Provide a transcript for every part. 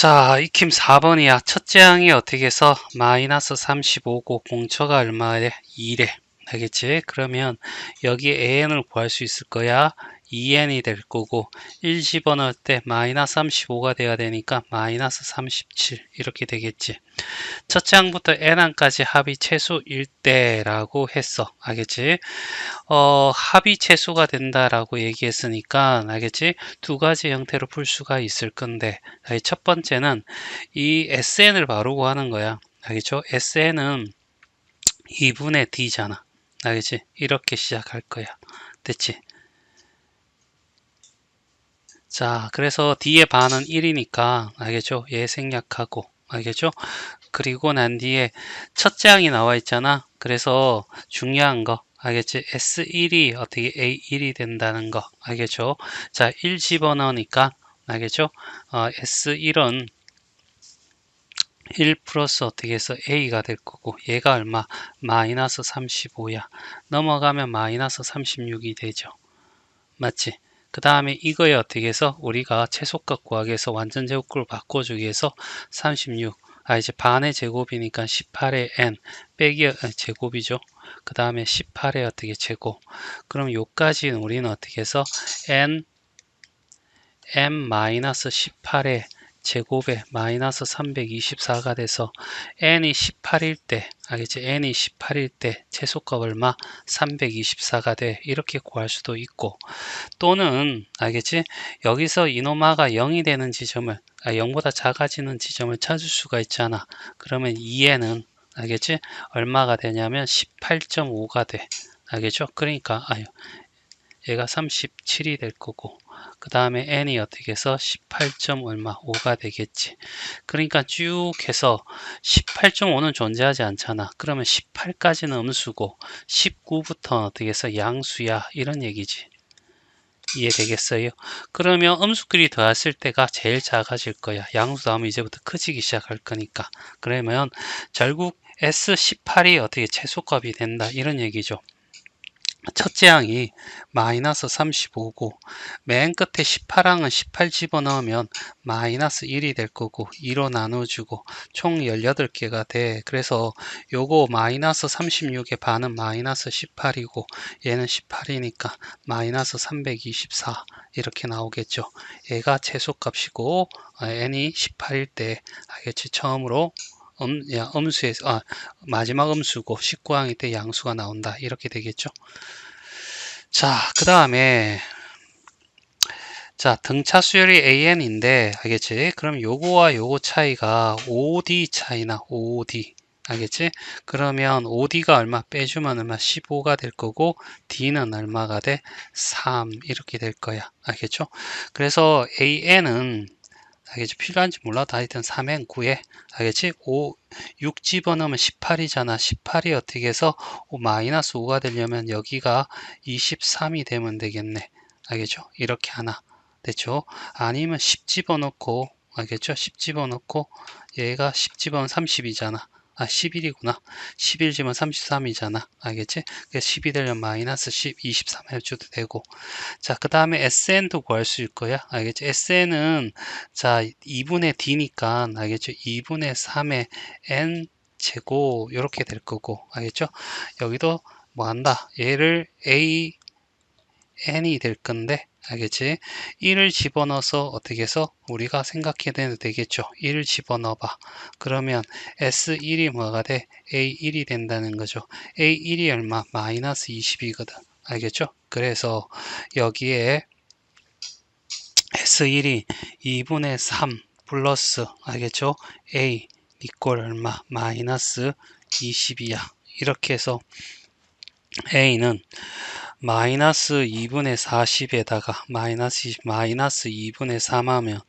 자, 익힘 4번이야. 첫째 항이 어떻게 해서 마이너스 35고 공처가 얼마래? 2래. 알겠지? 그러면 여기 AN을 구할 수 있을 거야. 2N이 될 거고 1 집어넣을 때 마이너스 35가 돼야 되니까 마이너스 37 이렇게 되겠지. 첫째 항부터 N항까지 합이 최소 1대라고 했어. 알겠지? 합이 최소가 된다라고 얘기했으니까 알겠지? 두 가지 형태로 풀 수가 있을 건데 첫 번째는 이 SN을 바로 구하는 거야. 알겠죠? SN은 2분의 D잖아. 알겠지? 이렇게 시작할 거야. 됐지? 자, 그래서 D의 반은 1이니까 알겠죠? 얘 생략하고 알겠죠? 그리고 난 뒤에 첫째 항이 나와 있잖아. 그래서 중요한 거 알겠지? S1이 어떻게 A1이 된다는 거 알겠죠? 자, 1 집어넣으니까 알겠죠? S1은 1 플러스 어떻게 해서 A가 될 거고 얘가 얼마? 마이너스 35야. 넘어가면 마이너스 36이 되죠. 맞지? 그 다음에 이거에 어떻게 해서 우리가 최소값 구하기 위해서 완전 제곱글을 바꿔주기 위해서 36 이제 반의 제곱이니까 18의 n 빼기 제곱이죠. 그 다음에 18의 어떻게 제곱. 그럼 요까지는 우리는 어떻게 해서 n m-18의 제곱에 마이너스 324가 돼서 n이 18일 때 알겠지? n이 18일 때 최소값 얼마? 324가 돼. 이렇게 구할 수도 있고 또는 알겠지? 여기서 이노마가 0이 되는 지점을 0보다 작아지는 지점을 찾을 수가 있잖아. 그러면 2에는 알겠지? 얼마가 되냐면 18.5가 돼. 알겠죠? 그러니까 얘가 37이 될 거고 그 다음에 n이 어떻게 해서 18점 얼마 5가 되겠지. 그러니까 쭉 해서 18.5는 존재하지 않잖아. 그러면 18까지는 음수고 19부터 어떻게 해서 양수야 이런 얘기지. 이해되겠어요? 그러면 음수끼리 더했을 때가 제일 작아질 거야. 양수 나오면 이제부터 커지기 시작할 거니까. 그러면 결국 S18이 어떻게 최소값이 된다 이런 얘기죠. 첫째 항이 마이너스 35고 맨 끝에 18항은 18 집어넣으면 마이너스 1이 될 거고 2로 나눠주고 총 18개가 돼. 그래서 요거 마이너스 36의 반은 마이너스 18이고 얘는 18이니까 마이너스 324 이렇게 나오겠죠. 얘가 최소값이고 n이 18일 때 알겠지? 처음으로 음수에서 마지막 음수고 19항일 때 양수가 나온다 이렇게 되겠죠. 자, 그 다음에 자 등차 수열이 AN인데 알겠지? 그럼 요거와 요거 차이가 OD 차이나 OD 알겠지? 그러면 OD가 얼마 빼주면 얼마 15가 될 거고 D는 얼마가 돼? 3 이렇게 될 거야. 알겠죠? 그래서 AN은 알겠지? 필요한지 몰라도 하여튼 3엔 9에 알겠지? 6 집어넣으면 18이잖아. 18이 어떻게 해서 마이너스 5가 되려면 여기가 23이 되면 되겠네. 알겠죠? 이렇게 하나. 됐죠? 아니면 10 집어넣고 알겠죠? 10 집어넣고 얘가 10 집어넣으면 30이잖아. 11이구나. 11 집어넣으면 33이잖아. 알겠지? 그래서 10이 되려면 마이너스 10, 23 해줘도 되고 자, 그 다음에 SN도 구할 수 있을 거야. 알겠죠? SN은 자 2분의 D니까 알겠죠? 2분의 3의 N 제곱 이렇게 될 거고 알겠죠? 여기도 뭐 한다. 얘를 A N이 될 건데 알겠지? 1을 집어넣어서 어떻게 해서 우리가 생각해야 되겠죠? 1을 집어넣어 봐. 그러면 S1이 뭐가 돼? A1이 된다는 거죠. A1이 얼마? 마이너스 20이거든. 알겠죠? 그래서 여기에 S1이 2분의 3 플러스 알겠죠? A 니꼴 얼마? 마이너스 20이야. 이렇게 해서 A는 마이너스 2분의 40에다가 마이너스 20, 마이너스 2분의 3 하면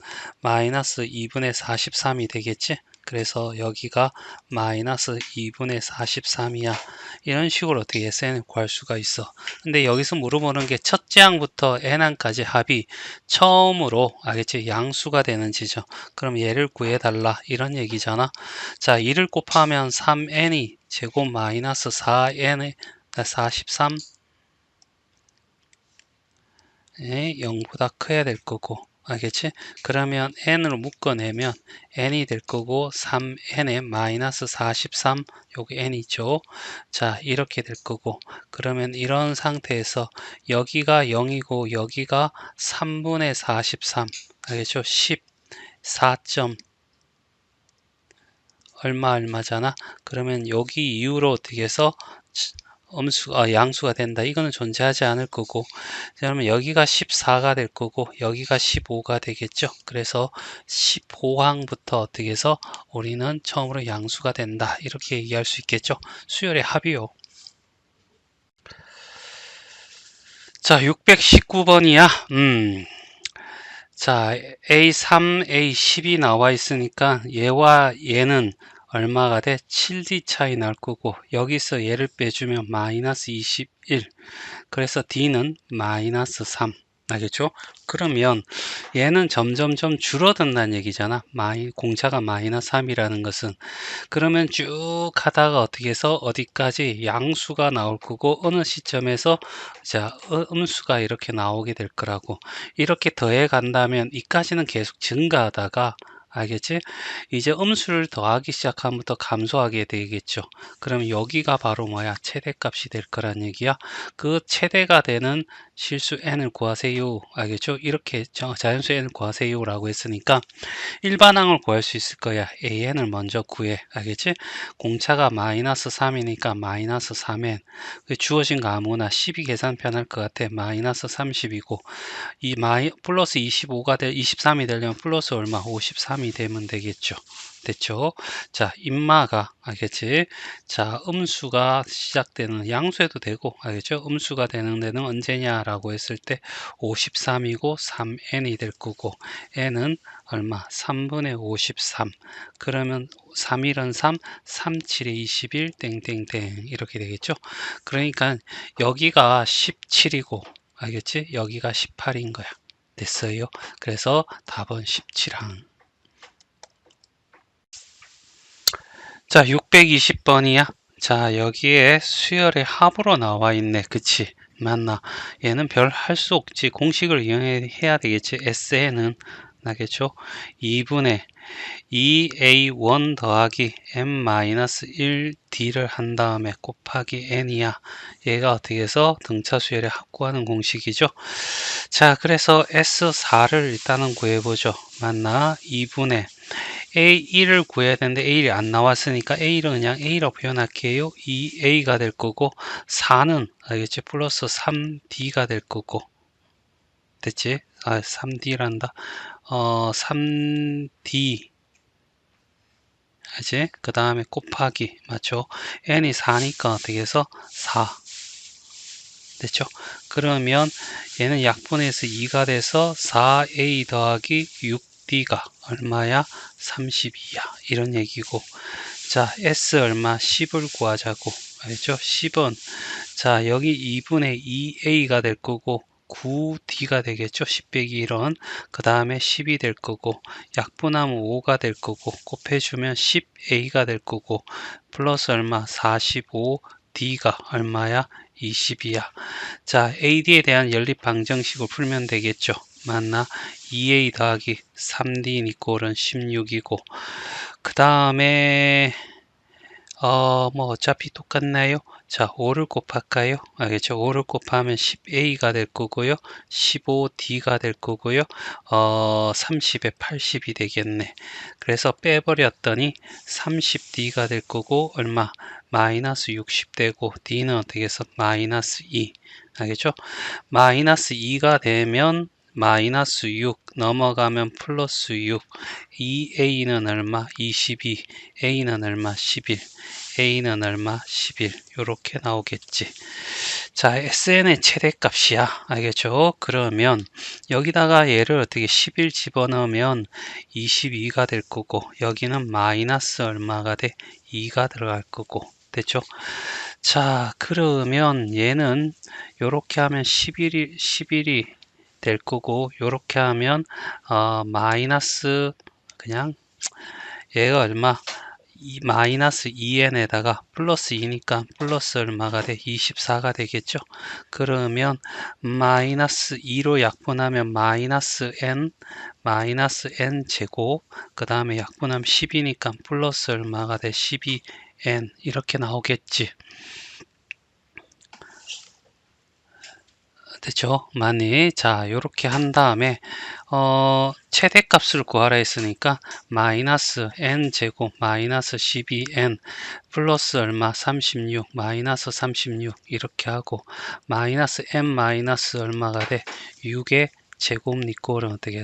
마이너스 2분의 43이 되겠지? 그래서 여기가 마이너스 2분의 43이야. 이런 식으로 어떻게 SN을 구할 수가 있어. 근데 여기서 물어보는 게 첫째 항부터 n항까지 합이 처음으로 알겠지? 양수가 되는 지점. 그럼 얘를 구해달라. 이런 얘기잖아. 자, 2를 곱하면 3n이 제곱 마이너스 4n의 43 0보다 커야 될 거고 알겠지? 그러면 n을 묶어내면 n이 될 거고 3n에 마이너스 43 여기 n이죠. 자 이렇게 될 거고 그러면 이런 상태에서 여기가 0이고 여기가 3분의 43 알겠죠? 14점 얼마잖아. 그러면 여기 이후로 어떻게 해서 양수가 된다. 이거는 존재하지 않을 거고 그러면 여기가 14가 될 거고 여기가 15가 되겠죠. 그래서 15항부터 어떻게 해서 우리는 처음으로 양수가 된다. 이렇게 얘기할 수 있겠죠. 수열의 합이요. 자 619번이야. 자, A3, A10이 나와 있으니까 얘와 얘는 얼마가 돼? 7D 차이 날 거고 여기서 얘를 빼주면 마이너스 21 그래서 D는 마이너스 3 알겠죠? 그러면 얘는 점점점 줄어든다는 얘기잖아. 공차가 마이너스 3이라는 것은 그러면 쭉 하다가 어떻게 해서 어디까지 양수가 나올 거고 어느 시점에서 자 음수가 이렇게 나오게 될 거라고 이렇게 더해 간다면 이까지는 계속 증가하다가 알겠지? 이제 음수를 더하기 시작하면부터 감소하게 되겠죠. 그럼 여기가 바로 뭐야? 최대값이 될 거란 얘기야. 그 최대가 되는 실수 n을 구하세요. 알겠죠? 이렇게 자연수 n을 구하세요 라고 했으니까 일반항을 구할 수 있을 거야. AN을 먼저 구해. 알겠지? 공차가 마이너스 3이니까 마이너스 3N. 주어진 거 아무나 12 계산 편할 것 같아. 마이너스 30이고 이 플러스 23이 되려면 플러스 얼마? 53이 되면 되겠죠. 됐죠? 자, 인마가 알겠지? 자, 음수가 시작되는 양수해도 되고 알겠죠? 음수가 되는 데는 언제냐라고 했을 때 53이고 3n이 될 거고 n은 얼마? 3분의 53 그러면 3일은 3, 37에 21 땡땡땡 이렇게 되겠죠? 그러니까 여기가 17이고 알겠지? 여기가 18인 거야. 됐어요? 그래서 답은 17항. 자, 620번이야. 자, 여기에 수열의 합으로 나와 있네. 그치? 맞나? 얘는 별 할 수 없지. 공식을 이용해야 되겠지. SN은 나겠죠? 2분의 2A1 더하기 M-1D를 한 다음에 곱하기 N이야. 얘가 어떻게 해서 등차 수열의 합 구하는 공식이죠. 자, 그래서 S4를 일단은 구해보죠. 맞나? 2분의 A1을 구해야 되는데 A1이 안 나왔으니까 A1은 그냥 A라고 표현할게요. 2A가 될 거고 4는 알겠지? 플러스 3D가 될 거고 됐지? 3D란다. 3D 알지? 그 다음에 곱하기 맞죠? n이 4니까 어떻게 해서 4 됐죠? 그러면 얘는 약분해서 2가 돼서 4a 더하기 6d가 얼마야? 32야 이런 얘기고 자 s 얼마? 10을 구하자고 알죠? 10은 자 여기 2분의 2a가 될 거고 9d가 되겠죠. 10 빼기 1은 그 다음에 10이 될 거고 약분하면 5가 될 거고 곱해주면 10a가 될 거고 플러스 얼마? 45d가 얼마야? 20이야. 자 ad에 대한 연립 방정식을 풀면 되겠죠. 맞나? 2a 더하기 3d 니꼴은 16이고 그 다음에 뭐 어차피 똑같나요? 자, 5를 곱할까요? 알겠죠? 5를 곱하면 10a가 될 거고요. 15d가 될 거고요. 30에 80이 되겠네. 그래서 빼버렸더니 30d가 될 거고 얼마? 마이너스 60 되고 d는 어떻게 해서 마이너스 2. 알겠죠? 마이너스 2가 되면 마이너스 6 넘어가면 플러스 6 2a는 얼마? 22 a는 얼마? 11 a는 얼마? 11 이렇게 나오겠지. 자 sn의 최대값이야. 알겠죠? 그러면 여기다가 얘를 어떻게 11 집어넣으면 22가 될 거고 여기는 마이너스 얼마가 돼? 2가 들어갈 거고 됐죠? 자 그러면 얘는 이렇게 하면 11이 될 거고 이렇게 하면 마이너스 그냥 얘가 얼마 마이너스 2n에다가 플러스 2니까 플러스 얼마가 돼? 24가 되겠죠. 그러면 마이너스 2로 약분하면 마이너스 n 제곱, 그 다음에 약분하면 10이니까 플러스 얼마가 돼? 12n 이렇게 나오겠지. 됐죠? 많이. 자, 요렇게 한 다음에 최대값을 구하라 했으니까 마이너스 n 제곱 마이너스 12n 플러스 얼마 36 마이너스 36 이렇게 하고 마이너스 n 마이너스 얼마가 돼 6의 제곱니꼴은 어떻게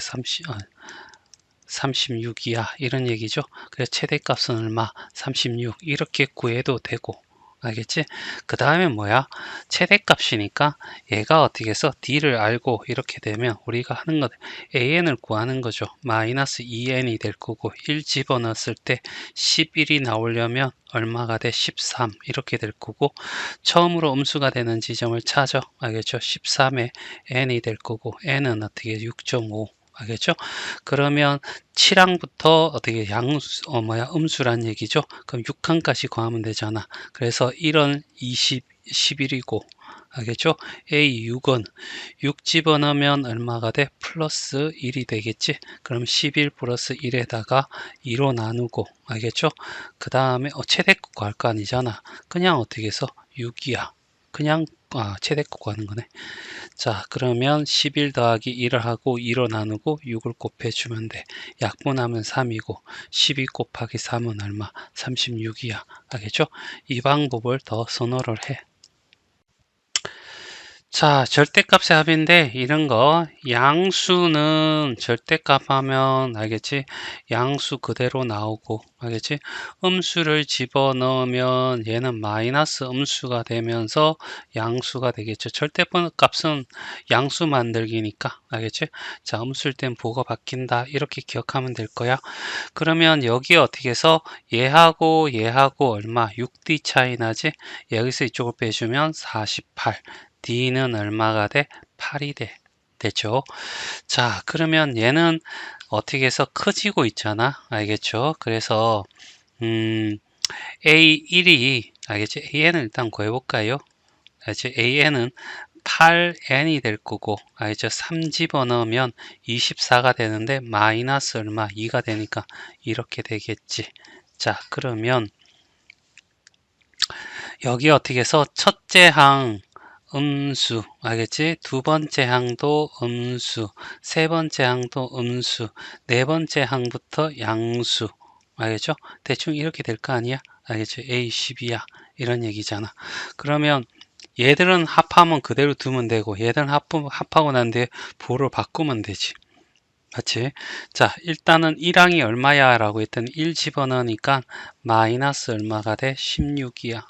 36이야 이런 얘기죠. 그래서 최대값은 얼마 36 이렇게 구해도 되고 알겠지? 그 다음에 뭐야? 최대값이니까 얘가 어떻게 해서 D를 알고 이렇게 되면 우리가 하는 것 AN을 구하는 거죠. 마이너스 2N이 될 거고 1 집어넣었을 때 11이 나오려면 얼마가 돼? 13 이렇게 될 거고 처음으로 음수가 되는 지점을 찾아 알겠죠? 13에 N이 될 거고 N은 어떻게 6.5 알겠죠? 그러면 7항부터 어떻게 음수란 얘기죠? 그럼 6항까지 구하면 되잖아. 그래서 1은 20, 11이고, 알겠죠? A6은 6 집어넣으면 얼마가 돼? 플러스 1이 되겠지? 그럼 11 플러스 1에다가 2로 나누고, 알겠죠? 그 다음에 최대값 구할 거 아니잖아. 그냥 어떻게 해서 6이야. 그냥 최대값 구하는 거네. 자, 그러면 11 더하기 1을 하고 2로 나누고 6을 곱해주면 돼. 약분하면 3이고 12 곱하기 3은 얼마? 36이야. 알겠죠? 이 방법을 더 선호를 해. 자, 절대값의 합인데 이런 거 양수는 절대값 하면 알겠지? 양수 그대로 나오고 알겠지? 음수를 집어넣으면 얘는 마이너스 음수가 되면서 양수가 되겠죠. 절대값은 양수 만들기니까 알겠지? 자, 음수일 땐 부호가 바뀐다 이렇게 기억하면 될 거야. 그러면 여기 어떻게 해서 얘하고 얼마? 6D 차이 나지? 여기서 이쪽을 빼주면 48 D는 얼마가 돼? 8이 돼. 되죠? 자, 그러면 얘는 어떻게 해서 커지고 있잖아. 알겠죠? 그래서, A1이, 알겠지? AN을 일단 구해볼까요? 알겠지? AN은 8N이 될 거고, 알겠죠? 3 집어넣으면 24가 되는데, 마이너스 얼마? 2가 되니까 이렇게 되겠지. 자, 그러면, 여기 어떻게 해서 첫째 항, 음수 알겠지? 두 번째 항도 음수, 세 번째 항도 음수, 네 번째 항부터 양수 알겠죠? 대충 이렇게 될 거 아니야? 알겠죠? A10이야 이런 얘기잖아. 그러면 얘들은 합하면 그대로 두면 되고 얘들은 합하고 난 뒤에 부호를 바꾸면 되지. 맞지? 자, 일단은 1항이 얼마야? 라고 했더니 1 집어넣으니까 마이너스 얼마가 돼? 16이야.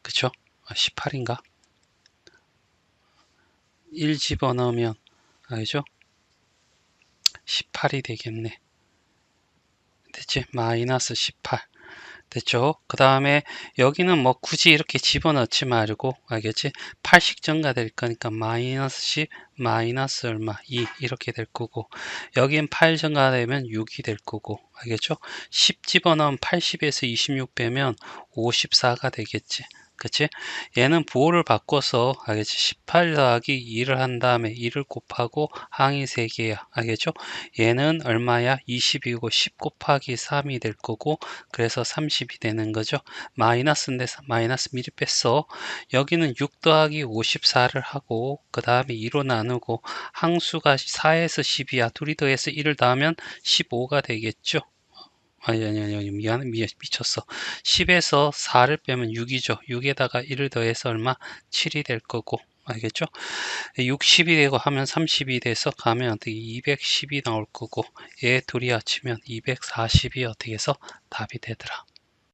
그쵸? 18인가? 1 집어넣으면 알죠? 18이 되겠네. 됐지? 마이너스 18 됐죠? 그 다음에 여기는 뭐 굳이 이렇게 집어넣지 말고 알겠지? 8씩 증가될 거니까 마이너스 10 마이너스 얼마 2 이렇게 될 거고 여긴 8 증가되면 6이 될 거고 알겠죠? 10 집어넣으면 80에서 26 빼면 54가 되겠지. 그치? 얘는 부호를 바꿔서 알겠지? 18 더하기 2를 한 다음에 2를 곱하고 항이 3개야. 알겠죠? 얘는 얼마야? 20이고 10 곱하기 3이 될 거고 그래서 30이 되는 거죠. 마이너스인데 마이너스 미리 뺐어. 여기는 6 더하기 54를 하고 그 다음에 2로 나누고 항수가 4에서 10이야. 둘이 더해서 1을 더하면 15가 되겠죠. 아니 미쳤어. 10에서 4를 빼면 6이죠. 6에다가 1을 더해서 얼마? 7이 될 거고 알겠죠? 60이 되고 하면 30이 돼서 가면 어떻게 210이 나올 거고 얘 둘이 합치면 240이 어떻게 해서 답이 되더라.